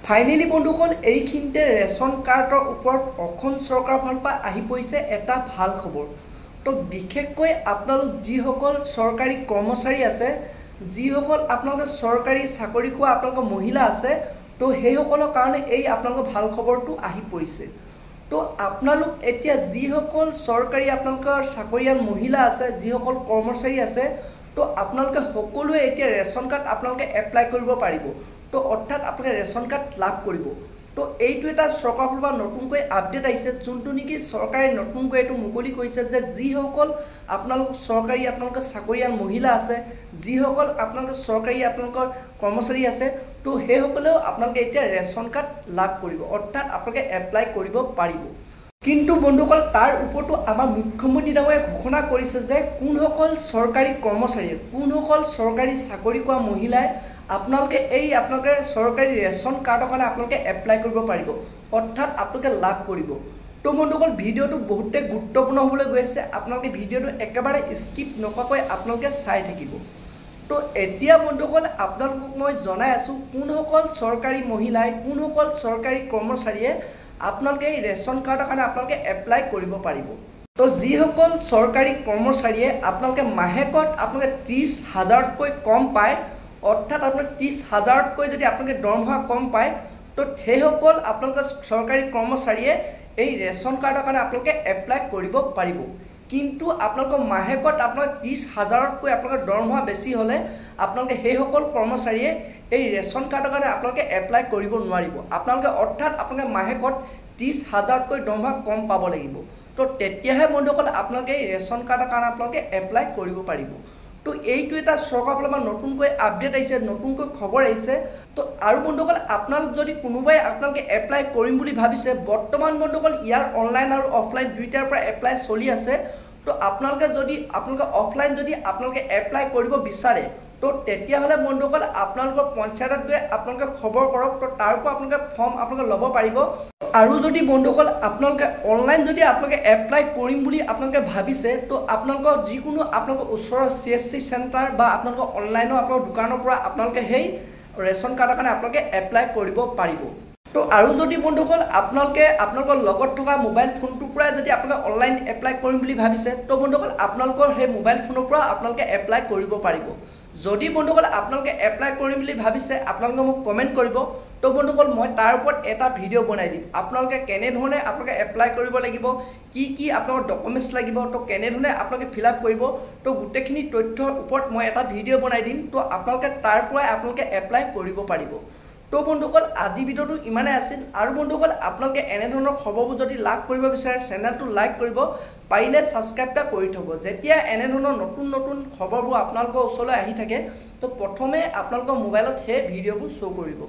Finally বন্ধুসকল এইখিনিতে ration কাৰ্ডৰ ওপৰত অসম চৰকাৰৰ ফালৰ পৰা আহি পৰিছে এটা ভাল খবৰ। তো বিশেষকৈ আপোনালোক যিসকল চৰকাৰী কৰ্মচাৰী আছে, যিসকল আপোনালোকে চৰকাৰী চাকৰি কৰা আপোনালোকৰ মহিলা আছে, তো সেইসকলৰ কাৰণে এই আপোনালোকৰ ভাল খবৰটো আহি পৰিছে। তো আপোনালোক এতিয়া যিসকল চৰকাৰী আপোনালোকৰ চাকৰিয়াল মহিলা আছে, যিসকল কৰ্মচাৰী আছে, তো আপোনালোকে সকলোৱে এতিয়া ৰেচন কাৰ্ড আপোনালোকে এপ্লাই কৰিব পাৰিব। তো অৰ্থাৎ আপোনালোকে ৰেচন কাৰ্ড লাভ কৰিব। তো এইটো এটা চৰকাৰৰ ফালৰ পৰা নতুনকৈ আপডেট আহিছে, যোনটো নেকি চৰকাৰে নতুনকৈ এইটো মুকলি কৰিছে যে যিসকল আপোনালোক চৰকাৰী আপোনালোকৰ চাকৰিয়াল মহিলা আছে, যিসকল আপোনালোকৰ চৰকাৰী আপোনালোকৰ কৰ্মচাৰী আছে, তো সেইসকলেও আপোনালোকে এতিয়া ৰেচন কাৰ্ড লাভ কৰিব, অৰ্থাৎ আপোনালোকে এপ্লাই কৰিব পাৰিব। কিন্তু বন্ধুসকল তাৰ ওপৰতো আমাৰ মুখ্যমন্ত্ৰী ডাঙৰীয়াই ঘোষণা কৰিছে যে কোনসকল চৰকাৰী কৰ্মচাৰীয়ে, কোনসকল চৰকাৰী চাকৰি কৰা মহিলাই আপোনালোকে আপোনালোকে চৰকাৰী ৰেচন কাৰ্ডৰ কাৰণে আপোনালোকে এপ্লাই কৰিব পাৰিব, অৰ্থাৎ আপোনালোকে লাভ কৰিব। তো বন্ধুসকল ভিডিঅ'টো বহুতে গুৰুত্বপূৰ্ণ হ'বলৈ গৈ আছে, আপোনালোকে ভিডিঅ'টো একেবাৰে স্কিপ নকৰাকৈ আপোনালোকে চাই থাকিব। তো এতিয়া বন্ধুসকল আপোনালোকক মই জনাই আছোঁ কোনসকল চৰকাৰী মহিলাই, কোনসকল চৰকাৰী কৰ্মচাৰীয়ে আপোনালোকে এই ৰেচন কাৰ্ডৰ কাৰণে আপোনালোকে এপ্লাই কৰিব পাৰিব। তো যিসকল চৰকাৰী কৰ্মচাৰীয়ে আপোনালোকে মাহেকত আপোনালোকে 30,000তকৈ কম পায়, অৰ্থাৎ আপোনালোকে 30,000তকৈ যদি আপোনালোকে দৰমহা কম পায়, তো সেইসকল আপোনালোকৰ চৰকাৰী কৰ্মচাৰীয়ে এই ৰেচন কাৰ্ডৰ কাৰণে আপোনালোকে এপ্লাই কৰিব পাৰিব। কিন্তু আপোনালোকৰ মাহেকত আপোনালোকে 30,000তকৈ আপোনালোকৰ দৰমহা বেছি হ'লে আপোনালোকে সেইসকল কৰ্মচাৰীয়ে এই ৰেচন কাৰ্ডৰ কাৰণে আপোনালোকে এপ্লাই কৰিব নোৱাৰিব। আপোনালোকে অৰ্থাৎ আপোনালোকে মাহেকত 30,000তকৈ দৰমহা কম পাব লাগিব। তো তেতিয়াহে বন্ধুসকল আপোনালোকে এই ৰেচন কাৰ্ডৰ কাৰণে আপোনালোকে এপ্লাই কৰিব পাৰিব। তো এইটো এটা চৰকাৰৰ ফালৰ পৰা নতুনকৈ আপডেট আহিছে, নতুনকৈ খবৰ আহিছে। তো আৰু বন্ধুসকল আপোনালোক যদি কোনোবাই আপোনালোকে এপ্লাই কৰিম বুলি ভাবিছে, বৰ্তমান বন্ধুসকল ইয়াৰ অনলাইন আৰু অফলাইন দুইটাৰ পৰা এপ্লাই চলি আছে। তো আপোনালোকে অফলাইন যদি আপোনালোকে এপ্লাই কৰিব বিচাৰে, তো তেতিয়াহ'লে বন্ধুসকল আপোনালোকৰ পঞ্চায়তত গৈ আপোনালোকে খবৰ কৰক। তো তাৰ পৰা আপোনালোকে ফৰ্ম আপোনালোকে ল'ব পাৰিব। আৰু যদি বন্ধুসকল আপোনালোকে অনলাইন যদি আপোনালোকে এপ্লাই কৰিম বুলি আপোনালোকে ভাবিছে, তো আপোনালোকৰ যিকোনো আপোনালোকৰ ওচৰৰ CSC চেণ্টাৰ বা আপোনালোকৰ অনলাইনৰ আপোনালোকৰ দোকানৰ পৰা আপোনালোকে সেই ৰেচন কাৰ্ডৰ কাৰণে আপোনালোকে এপ্লাই কৰিব পাৰিব। তো আৰু যদি বন্ধুসকল আপোনালোকে আপোনালোকৰ লগত থকা মোবাইল ফোনটোৰ পৰাই যদি আপোনালোকে অনলাইন এপ্লাই কৰিম বুলি ভাবিছে, তো বন্ধুসকল আপোনালোকৰ সেই মোবাইল ফোনৰ পৰা আপোনালোকে এপ্লাই কৰিব পাৰিব। যদি বন্ধুসকল আপোনালোকে এপ্লাই কৰিম বুলি ভাবিছে, আপোনালোকে মোক কমেণ্ট কৰিব। তো বন্ধুসকল মই তাৰ ওপৰত এটা ভিডিঅ' বনাই দিম, আপোনালোকে কেনেধৰণে আপোনালোকে এপ্লাই কৰিব লাগিব, কি আপোনালোকৰ ডকুমেণ্টছ লাগিব, তো কেনেধৰণে আপোনালোকে ফিল আপ কৰিব, তো গোটেইখিনি তথ্যৰ ওপৰত মই এটা ভিডিঅ' বনাই দিম। তো আপোনালোকে তাৰ পৰাই আপোনালোকে এপ্লাই কৰিব পাৰিব। তো বন্ধুসকল আজি ভিডিঅ'টো ইমানেই আছিল। আৰু বন্ধুসকল আপোনালোকে এনেধৰণৰ খবৰবোৰ যদি লাভ কৰিব বিচাৰে, চেনেলটো লাইক কৰিব, পাৰিলে ছাবস্ক্ৰাইব এটা কৰি থ'ব। যেতিয়া এনেধৰণৰ নতুন নতুন খবৰবোৰ আপোনালোকৰ ওচৰলৈ আহি থাকে, তো প্ৰথমে আপোনালোকৰ মোবাইলত সেই ভিডিঅ'বোৰ শ্ব' কৰিব।